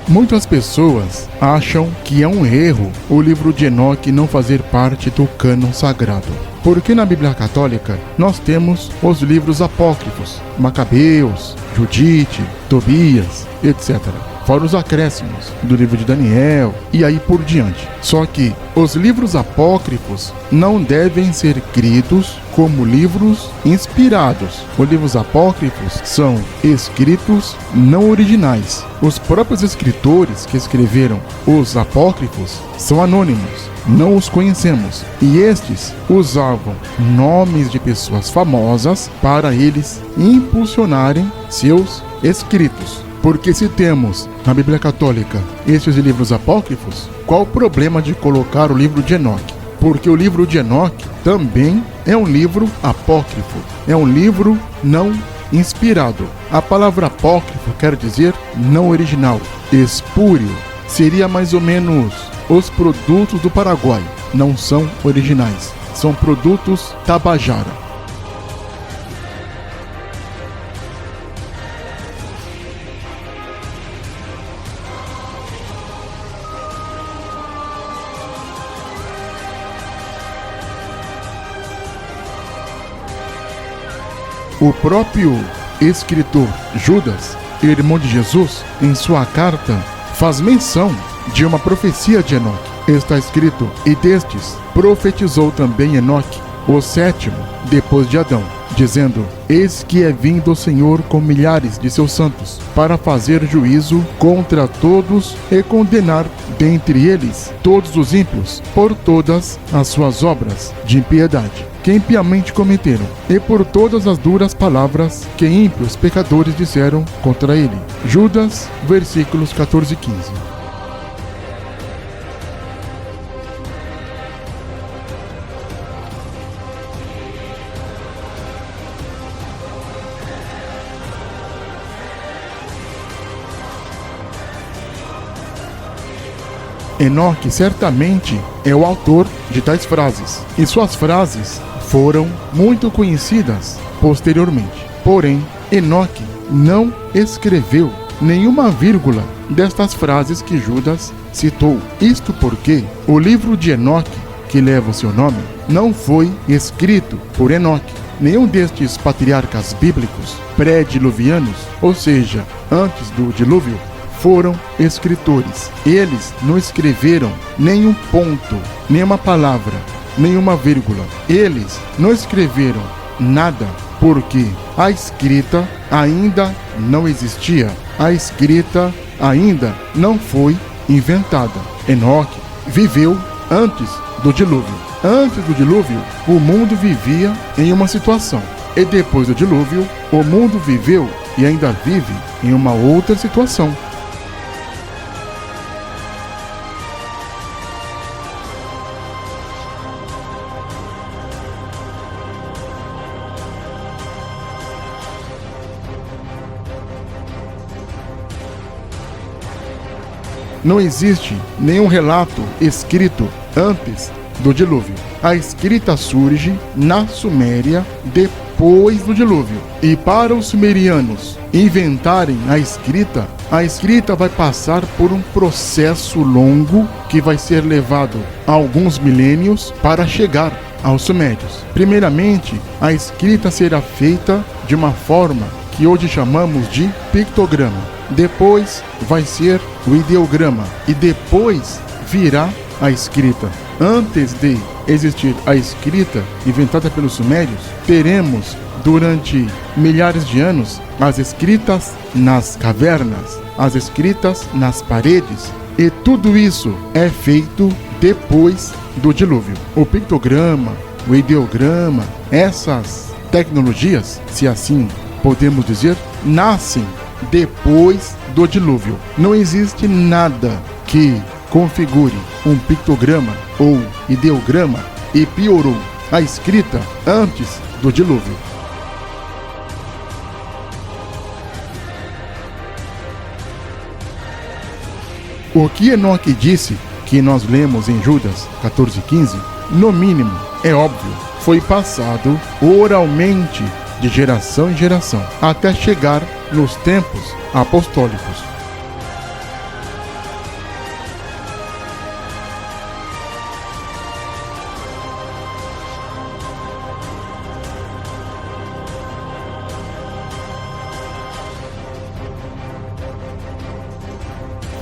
Muitas pessoas acham que é um erro o livro de Enoque não fazer parte do cânon sagrado. Porque na Bíblia Católica nós temos os livros apócrifos, Macabeus, Judite, Tobias, etc. Fora os acréscimos do livro de Daniel e aí por diante. Só que os livros apócrifos não devem ser cridos como livros inspirados. Os livros apócrifos são escritos não originais. Os próprios escritores que escreveram os apócrifos são anônimos, não os conhecemos. E estes usavam nomes de pessoas famosas para eles impulsionarem seus escritos. Porque se temos na Bíblia Católica estes livros apócrifos, qual o problema de colocar o livro de Enoque? Porque o livro de Enoque também é um livro apócrifo, é um livro não inspirado. A palavra apócrifo quer dizer não original. Espúrio seria mais ou menos os produtos do Paraguai, não são originais, são produtos Tabajara. O próprio escritor Judas, irmão de Jesus, em sua carta, faz menção de uma profecia de Enoque. Está escrito: e destes profetizou também Enoque, o sétimo, depois de Adão, dizendo: eis que é vindo o Senhor com milhares de seus santos, para fazer juízo contra todos e condenar dentre eles todos os ímpios, por todas as suas obras de impiedade, que impiamente cometeram, e por todas as duras palavras que ímpios pecadores disseram contra ele. Judas, versículos 14 e 15. Enoque certamente é o autor de tais frases, e suas frases foram muito conhecidas posteriormente. Porém, Enoque não escreveu nenhuma vírgula destas frases que Judas citou. Isto porque o livro de Enoque, que leva o seu nome, não foi escrito por Enoque. Nenhum destes patriarcas bíblicos pré-diluvianos, ou seja, antes do dilúvio, foram escritores. Eles não escreveram nenhum ponto, nenhuma palavra, nenhuma vírgula. Eles não escreveram nada porque a escrita ainda não existia. A escrita ainda não foi inventada. Enoque viveu antes do dilúvio. Antes do dilúvio, o mundo vivia em uma situação. E depois do dilúvio, o mundo viveu e ainda vive em uma outra situação. Não existe nenhum relato escrito antes do dilúvio. A escrita surge na Suméria depois do dilúvio. E para os sumerianos inventarem a escrita vai passar por um processo longo que vai ser levado alguns milênios para chegar aos sumérios. Primeiramente, a escrita será feita de uma forma que hoje chamamos de pictograma. Depois vai ser o ideograma e depois virá a escrita. Antes de existir a escrita inventada pelos sumérios, teremos durante milhares de anos as escritas nas cavernas, as escritas nas paredes, e tudo isso é feito depois do dilúvio. O pictograma, o ideograma, essas tecnologias, se assim podemos dizer, nascem depois do dilúvio. Não existe nada que configure um pictograma ou ideograma e piorou a escrita antes do dilúvio. O que Enoque disse, que nós lemos em Judas 14:15, no mínimo, é óbvio, foi passado oralmente de geração em geração, até chegar nos tempos apostólicos.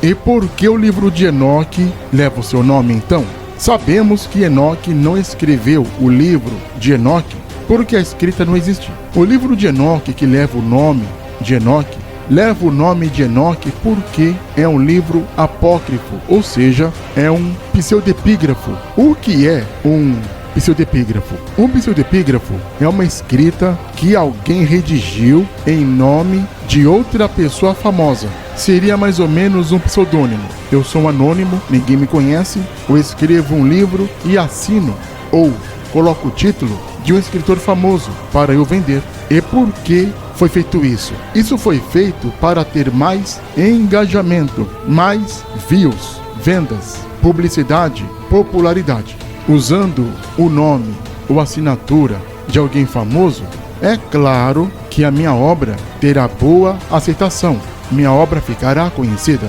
E por que o livro de Enoque leva o seu nome então? Sabemos que Enoque não escreveu o livro de Enoque porque a escrita não existe. O livro de Enoque, que leva o nome de Enoque, leva o nome de Enoque porque é um livro apócrifo, ou seja, é um pseudepígrafo. O que é um pseudepígrafo? Um pseudepígrafo é uma escrita que alguém redigiu em nome de outra pessoa famosa. Seria mais ou menos um pseudônimo. Eu sou um anônimo, ninguém me conhece, eu escrevo um livro e assino, ou coloco o título de um escritor famoso para eu vender. E por que foi feito isso? Isso foi feito para ter mais engajamento, mais views, vendas, publicidade, popularidade. Usando o nome ou assinatura de alguém famoso, é claro que a minha obra terá boa aceitação. Minha obra ficará conhecida.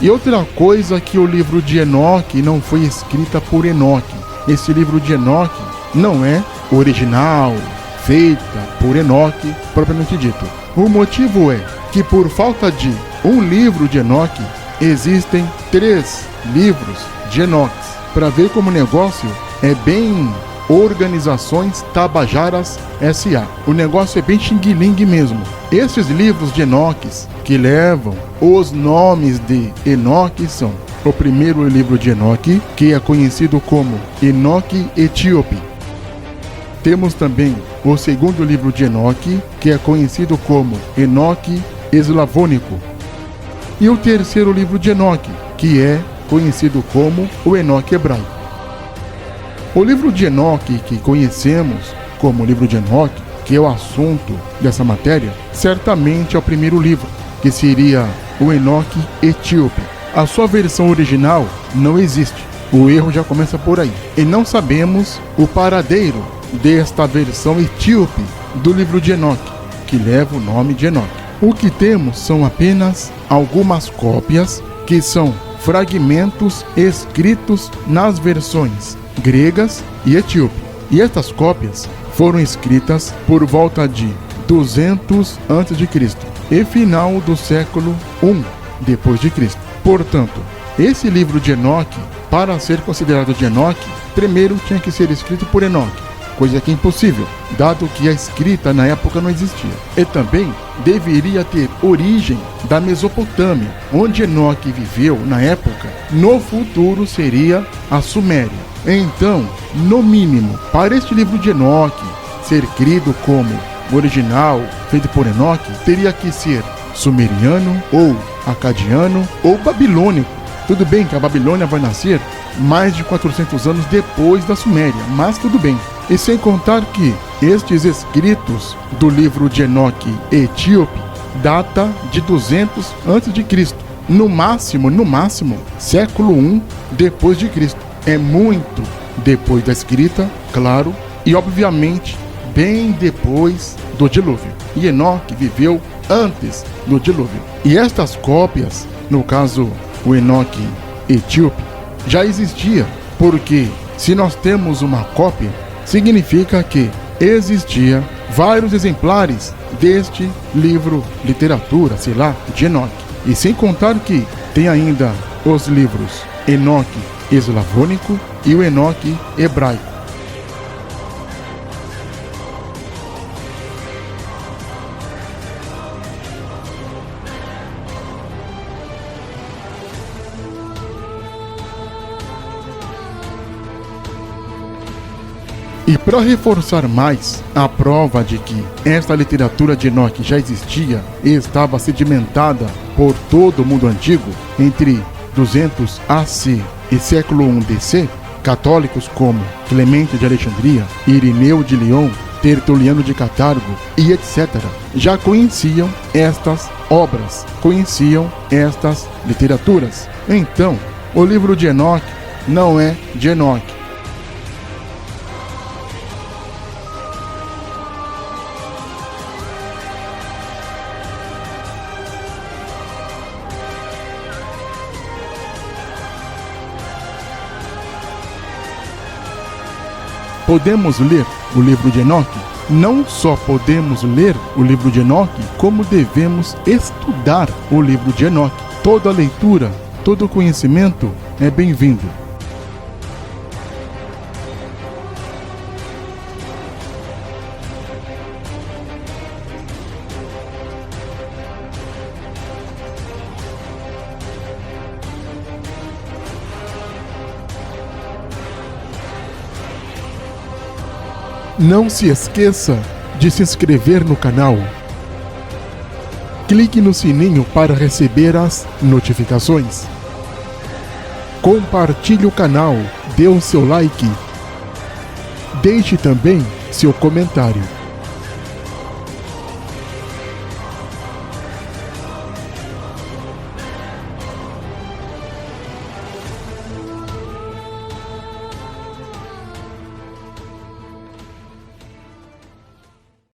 E outra coisa, que o livro de Enoque não foi escrita por Enoque. Esse livro de Enoque não é original, feita por Enoque, propriamente dito. O motivo é que, por falta de um livro de Enoque, existem 3 livros de Enoque. Para ver como o negócio é bem Organizações Tabajaras S.A. O negócio é bem xing-ling mesmo. Esses livros de Enoque que levam os nomes de Enoque são o primeiro livro de Enoque, que é conhecido como Enoque Etíope. Temos também o segundo livro de Enoque, que é conhecido como Enoque Eslavônico. E o terceiro livro de Enoque, que é conhecido como o Enoque Hebraico. O livro de Enoque, que conhecemos como livro de Enoque, que é o assunto dessa matéria, certamente é o primeiro livro, que seria o Enoque Etíope. A sua versão original não existe. O erro já começa por aí. E não sabemos o paradeiro desta versão etíope do livro de Enoque, que leva o nome de Enoque. O que temos são apenas algumas cópias, que são fragmentos escritos nas versões gregas e etíope. E estas cópias foram escritas por volta de 200 a.C. e final do século I depois de Cristo. Portanto, esse livro de Enoque, para ser considerado de Enoque, primeiro tinha que ser escrito por Enoque, coisa que é impossível, dado que a escrita na época não existia. E também deveria ter origem da Mesopotâmia, onde Enoque viveu na época. No futuro seria a Suméria. Então, no mínimo, para este livro de Enoque ser crido como original, feito por Enoque, teria que ser sumeriano, ou acadiano, ou babilônico. Tudo bem que a Babilônia vai nascer mais de 400 anos depois da Suméria, mas tudo bem. E sem contar que estes escritos do livro de Enoque Etíope data de 200 a.C. No máximo, século I depois de Cristo. É muito depois da escrita, claro, e obviamente bem depois do dilúvio. E Enoque viveu antes do dilúvio. E estas cópias, no caso o Enoque Etíope, já existia, porque se nós temos uma cópia, significa que existia vários exemplares deste livro, literatura, sei lá, de Enoque. E sem contar que tem ainda os livros Enoque Eslavônico e o Enoque Hebraico. E para reforçar mais a prova de que esta literatura de Enoque já existia e estava sedimentada por todo o mundo antigo, entre 200 AC e século I DC, católicos como Clemente de Alexandria, Irineu de Lyon, Tertuliano de Catargo e etc. já conheciam estas obras, conheciam estas literaturas. Então, o livro de Enoque não é de Enoque. Podemos ler o livro de Enoque? Não só podemos ler o livro de Enoque, como devemos estudar o livro de Enoque. Toda leitura, todo conhecimento é bem-vindo. Não se esqueça de se inscrever no canal. Clique no sininho para receber as notificações. Compartilhe o canal, dê o seu like. Deixe também seu comentário.